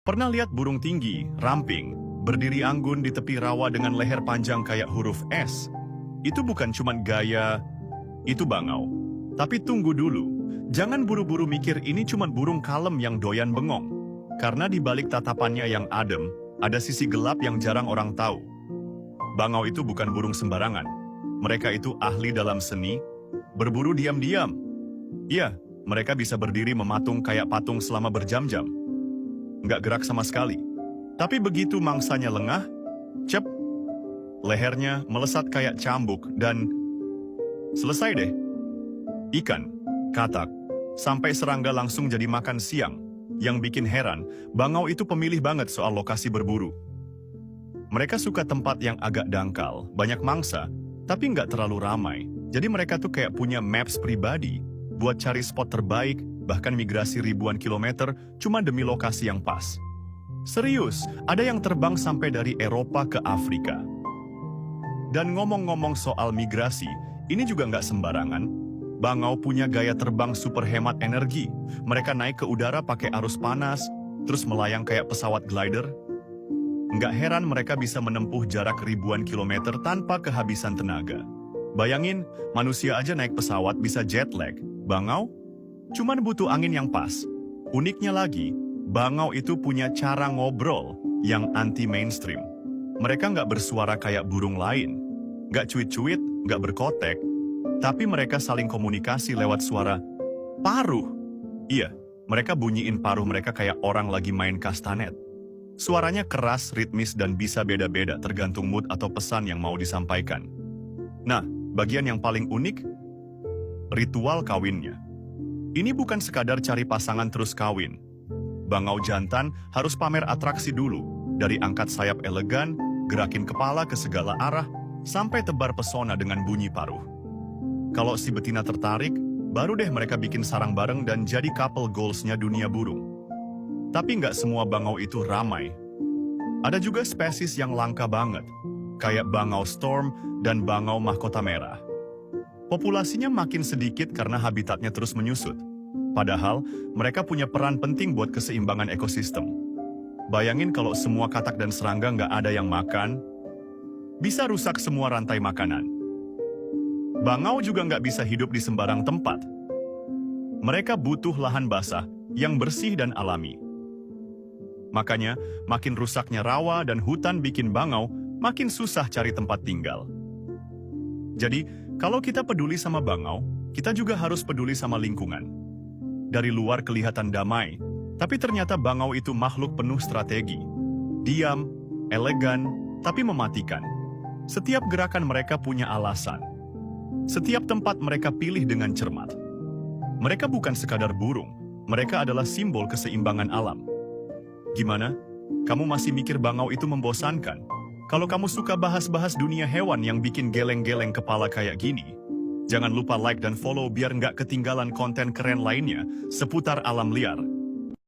Pernah lihat burung tinggi, ramping, berdiri anggun di tepi rawa dengan leher panjang kayak huruf S? Itu bukan cuman gaya, itu bangau. Tapi tunggu dulu, jangan buru-buru mikir ini cuman burung kalem yang doyan bengong. Karena di balik tatapannya yang adem, ada sisi gelap yang jarang orang tahu. Bangau itu bukan burung sembarangan. Mereka itu ahli dalam seni, berburu diam-diam. Iya, mereka bisa berdiri mematung kayak patung selama berjam-jam. Nggak gerak sama sekali. Tapi begitu mangsanya lengah, cep, lehernya melesat kayak cambuk dan selesai deh. Ikan, katak, sampai serangga langsung jadi makan siang. Yang bikin heran, bangau itu pemilih banget soal lokasi berburu. Mereka suka tempat yang agak dangkal, banyak mangsa, tapi nggak terlalu ramai. Jadi mereka tuh kayak punya maps pribadi buat cari spot terbaik, bahkan migrasi ribuan kilometer cuma demi lokasi yang pas. Serius, ada yang terbang sampai dari Eropa ke Afrika. Dan ngomong-ngomong soal migrasi, ini juga nggak sembarangan. Bangau punya gaya terbang super hemat energi. Mereka naik ke udara pakai arus panas, terus melayang kayak pesawat glider. Nggak heran mereka bisa menempuh jarak ribuan kilometer tanpa kehabisan tenaga. Bayangin, manusia aja naik pesawat bisa jet lag. Bangau cuman butuh angin yang pas. Uniknya lagi, bangau itu punya cara ngobrol yang anti-mainstream. Mereka nggak bersuara kayak burung lain. Nggak cuit-cuit, nggak berkotek. Tapi mereka saling komunikasi lewat suara paruh. Iya, mereka bunyiin paruh mereka kayak orang lagi main kastanet. Suaranya keras, ritmis, dan bisa beda-beda tergantung mood atau pesan yang mau disampaikan. Nah, bagian yang paling unik, ritual kawinnya. Ini bukan sekadar cari pasangan terus kawin. Bangau jantan harus pamer atraksi dulu, dari angkat sayap elegan, gerakin kepala ke segala arah, sampai tebar pesona dengan bunyi paruh. Kalau si betina tertarik, baru deh mereka bikin sarang bareng dan jadi couple goals-nya dunia burung. Tapi nggak semua bangau itu ramai. Ada juga spesies yang langka banget, kayak bangau storm dan bangau mahkota merah. Populasinya makin sedikit karena habitatnya terus menyusut. Padahal, mereka punya peran penting buat keseimbangan ekosistem. Bayangin kalau semua katak dan serangga nggak ada yang makan, bisa rusak semua rantai makanan. Bangau juga nggak bisa hidup di sembarang tempat. Mereka butuh lahan basah yang bersih dan alami. Makanya, makin rusaknya rawa dan hutan bikin bangau makin susah cari tempat tinggal. Jadi, kalau kita peduli sama bangau, kita juga harus peduli sama lingkungan. Dari luar kelihatan damai, tapi ternyata bangau itu makhluk penuh strategi. Diam, elegan, tapi mematikan. Setiap gerakan mereka punya alasan. Setiap tempat mereka pilih dengan cermat. Mereka bukan sekadar burung, mereka adalah simbol keseimbangan alam. Gimana? Kamu masih mikir bangau itu membosankan? Kalau kamu suka bahas-bahas dunia hewan yang bikin geleng-geleng kepala kayak gini, jangan lupa like dan follow biar nggak ketinggalan konten keren lainnya seputar alam liar.